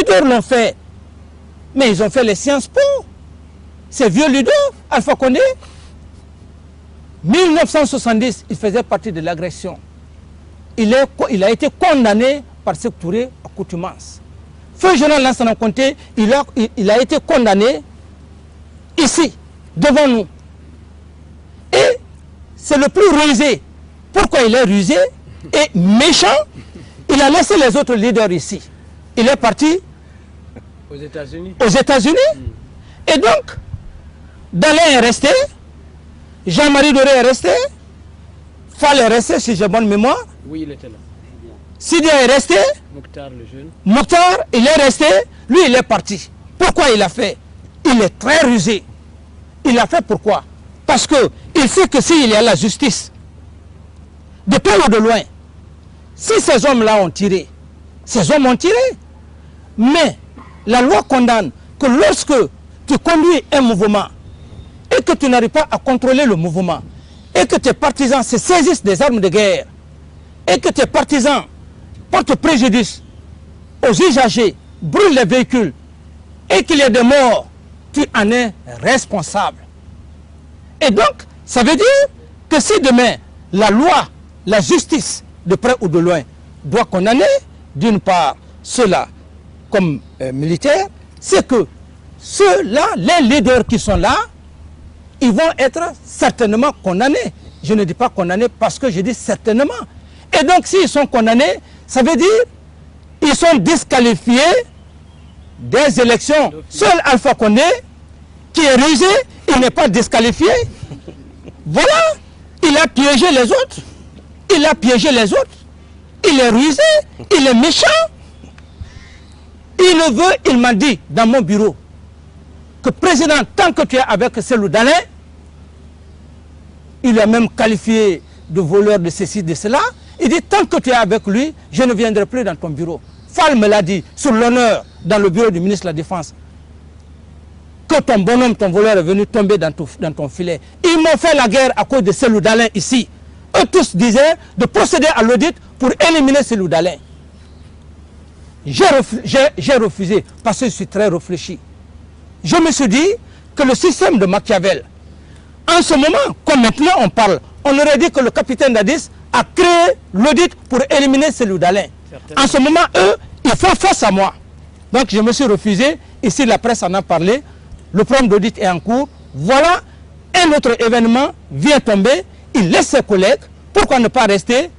leaders l'ont fait. Mais ils ont fait les Sciences Po. Ces vieux leaders, Alpha Condé, 1970, il faisait partie de l'agression. Il a été condamné par Sékou Touré à contumace. Feu Général Lansana Conté, il a été condamné ici, devant nous. Et c'est le plus rusé. Pourquoi il est rusé et méchant? Il a laissé les autres leaders ici. Il est parti aux États-Unis. Et donc, Dalin est resté, Jean-Marie Doré est resté, Fall est resté, si j'ai bonne mémoire. Oui, il était là. Sidia est resté. Mokhtar, le jeune. Mokhtar, il est resté. Lui, il est parti. Pourquoi il a fait? Il est très rusé. Il a fait pourquoi? Parce qu'il sait que s'il y a la justice, de près ou de loin, si ces hommes-là ont tiré, ces hommes ont tiré. Mais la loi condamne que lorsque tu conduis un mouvement et que tu n'arrives pas à contrôler le mouvement et que tes partisans se saisissent des armes de guerre et que tes partisans portent préjudice aux usagers, brûlent les véhicules et qu'il y ait des morts, tu en es responsable. Et donc, ça veut dire que si demain, la loi, la justice, de près ou de loin, doit condamner, d'une part, ceux-là comme militaires, c'est que ceux-là, les leaders qui sont là, ils vont être certainement condamnés. Je ne dis pas condamnés parce que je dis certainement. Et donc, s'ils sont condamnés, ça veut dire qu'ils sont disqualifiés des élections. Seul Alpha Condé, qui est rusé, il n'est pas disqualifié. Voilà, il a piégé les autres. Il a piégé les autres. Il est rusé, il est méchant. Il m'a dit dans mon bureau que président, tant que tu es avec Cellou Dalein, il a même qualifié de voleur de ceci, de cela. Il dit, tant que tu es avec lui, je ne viendrai plus dans ton bureau. Fall me l'a dit, sur l'honneur, dans le bureau du ministre de la Défense, que ton bonhomme, ton voleur est venu tomber dans ton filet. Ils m'ont fait la guerre à cause de Cellou Dalein ici. Eux tous disaient de procéder à l'audit pour éliminer Cellou Dalein. J'ai refusé parce que je suis très réfléchi. Je me suis dit que le système de Machiavel, en ce moment, comme maintenant on parle, on aurait dit que le capitaine Dadis a créé l'audit pour éliminer Cellou Dalein. En ce moment, eux, ils font face à moi. Donc je me suis refusé. Ici, la presse en a parlé. Le programme d'audit est en cours. Voilà, un autre événement vient tomber. Il laisse ses collègues. Pourquoi ne pas rester?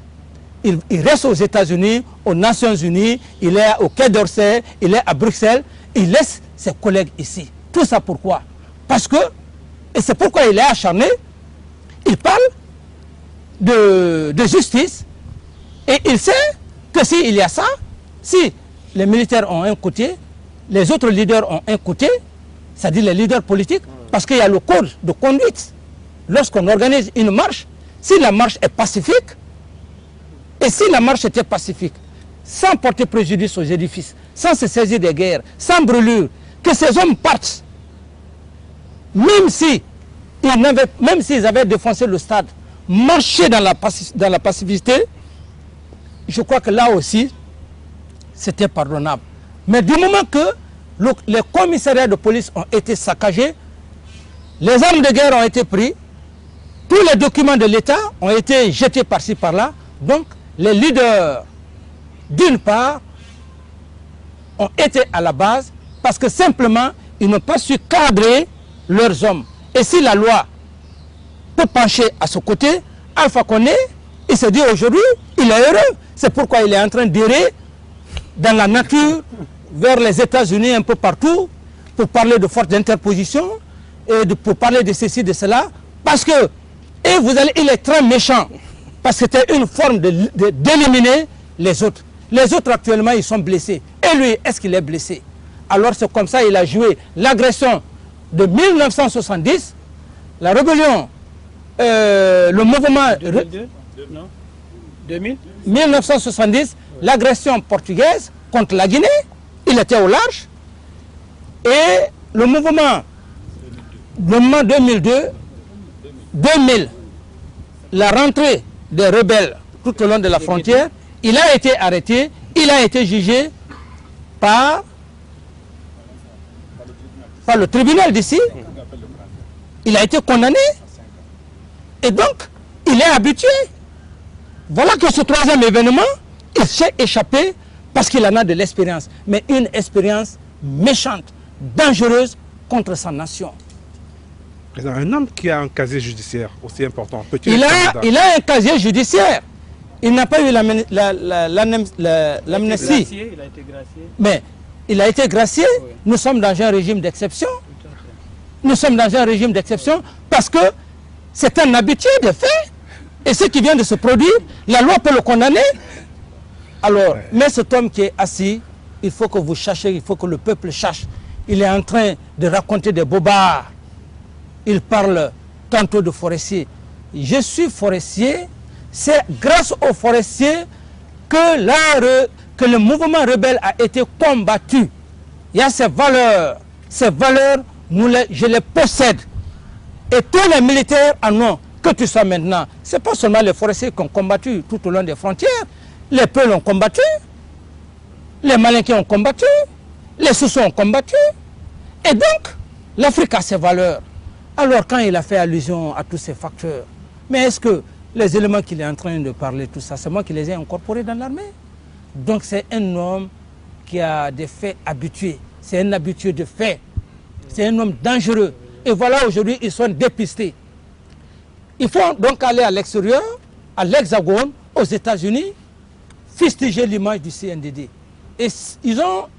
Il reste aux États-Unis, aux Nations Unies, il est au Quai d'Orsay, il est à Bruxelles. Il laisse ses collègues ici. Tout ça pourquoi? Parce que, et c'est pourquoi il est acharné, il parle de justice et il sait que s'il y a ça, si les militaires ont un côté, les autres leaders ont un côté, c'est-à-dire les leaders politiques, parce qu'il y a le code de conduite. Lorsqu'on organise une marche, si la marche est pacifique, et si la marche était pacifique, sans porter préjudice aux édifices, sans se saisir des guerres, sans brûlure, que ces hommes partent, même s'ils avaient défoncé le stade, marcher dans la pacificité, je crois que là aussi, c'était pardonnable. Mais du moment que les commissariats de police ont été saccagés, les armes de guerre ont été prises, tous les documents de l'État ont été jetés par-ci, par-là. Donc, les leaders, d'une part, ont été à la base parce que simplement, ils n'ont pas su cadrer leurs hommes. Et si la loi peut pencher à ce côté, Alpha Condé, il se dit aujourd'hui, il est heureux. C'est pourquoi il est en train d'errer dans la nature, vers les États-Unis, un peu partout, pour parler de force d'interposition, et pour parler de ceci, de cela, parce que, et vous allez, il est très méchant, parce que c'était une forme d'éliminer les autres. Les autres actuellement, ils sont blessés. Et lui, est-ce qu'il est blessé? Alors c'est comme ça, il a joué l'agression de 1970, la rébellion, le mouvement... 2002 non 2000 1970, l'agression portugaise contre la Guinée, il était au large. Et le mouvement 2002, 2000, la rentrée des rebelles tout au long de la frontière, il a été arrêté, il a été jugé par par le tribunal d'ici. Il a été condamné. Et donc, il est habitué. Voilà que ce troisième événement, il s'est échappé parce qu'il en a de l'expérience. Mais une expérience méchante, dangereuse contre sa nation. Un homme qui a un casier judiciaire aussi important, il a un casier judiciaire. Il n'a pas eu l'amnistie. Il a été gracié. Mais il a été gracié. Oui. Nous sommes dans un régime d'exception. Nous sommes dans un régime d'exception parce que c'est un habitué de fait. Et ce qui vient de se produire, la loi peut le condamner. Alors, mais cet homme qui est assis, il faut que vous cherchiez, il faut que le peuple cherche. Il est en train de raconter des bobards. Il parle tantôt de forestier. Je suis forestier. C'est grâce aux forestiers que, que le mouvement rebelle a été combattu. Il y a ces valeurs. Ces valeurs, je les possède. Et tous les militaires en ont. Que tu sois maintenant. Ce n'est pas seulement les forestiers qui ont combattu tout au long des frontières. Les Peuls ont combattu. Les Malinqués ont combattu. Les Soussous ont combattu. Et donc, l'Afrique a ses valeurs. Alors, quand il a fait allusion à tous ces facteurs, mais est-ce que les éléments qu'il est en train de parler, tout ça, c'est moi qui les ai incorporés dans l'armée? Donc, c'est un homme qui a des faits habitués. C'est un habitué de faits. C'est un homme dangereux. Et voilà, aujourd'hui, ils sont dépistés. Il faut donc aller à l'extérieur, à l'Hexagone, aux États-Unis, fustiger l'image du CNDD. Et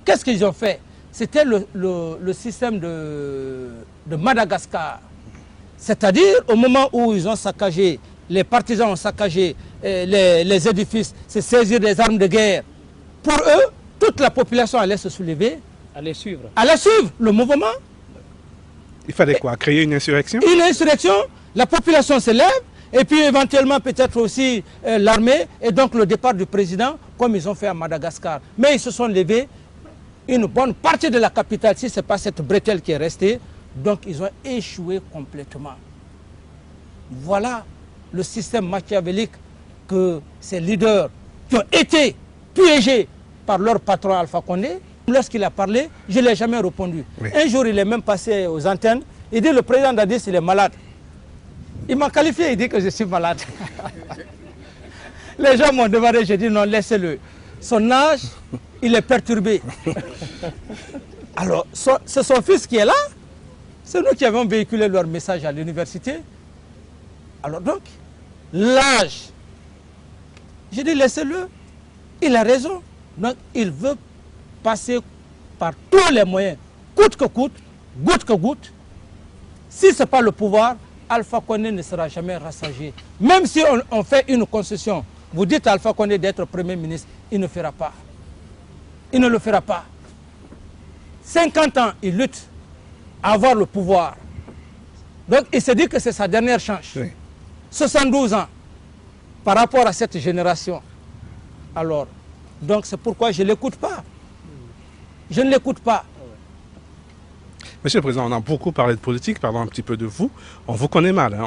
qu'est-ce qu'ils ont fait? C'était le système de Madagascar. C'est-à-dire, au moment où ils ont saccagé, les partisans ont saccagé les édifices, se saisir des armes de guerre. Pour eux, toute la population allait se soulever. Allait suivre. Allait suivre le mouvement. Il fallait quoi? Créer une insurrection? Une insurrection, la population se lève, et puis éventuellement peut-être aussi l'armée, et donc le départ du président, comme ils ont fait à Madagascar. Mais ils se sont levés, une bonne partie de la capitale, si ce n'est pas cette bretelle qui est restée, donc ils ont échoué complètement. Voilà le système machiavélique que ces leaders qui ont été piégés par leur patron Alpha Condé. Lorsqu'il a parlé, je ne l'ai jamais répondu. Oui. Un jour, il est même passé aux antennes. Il dit, le président Dadis, il est malade. Il m'a qualifié, il dit que je suis malade. Les gens m'ont demandé, j'ai dit non, laissez-le. Son âge, il est perturbé. Alors, c'est son fils qui est là. C'est nous qui avons véhiculé leur message à l'université. Alors donc, l'âge, j'ai dit laissez-le. Il a raison. Donc, il veut passer par tous les moyens, coûte que coûte, goutte que goutte. Si ce n'est pas le pouvoir, Alpha Condé ne sera jamais rassasié. Même si on fait une concession, vous dites à Alpha Condé d'être Premier ministre, il ne fera pas. Il ne le fera pas. 50 ans, il lutte à avoir le pouvoir. Donc il se dit que c'est sa dernière chance. Oui. 72 ans par rapport à cette génération. Alors, donc c'est pourquoi je ne l'écoute pas. Je ne l'écoute pas. Monsieur le Président, on a beaucoup parlé de politique, parlons un petit peu de vous. On vous connaît mal, hein.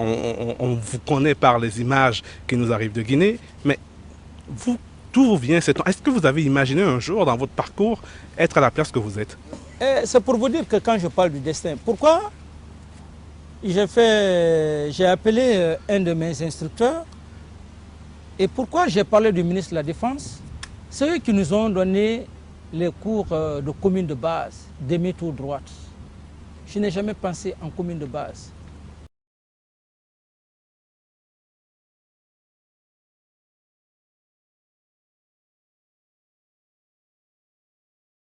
On vous connaît par les images qui nous arrivent de Guinée, mais vous, d'où vous vient cet... Est-ce que vous avez imaginé un jour dans votre parcours être à la place que vous êtes? C'est pour vous dire que quand je parle du destin, pourquoi j'ai appelé un de mes instructeurs et pourquoi j'ai parlé du ministre de la Défense? C'est eux qui nous ont donné les cours de commune de base, demi-tour droite. Je n'ai jamais pensé en commune de base.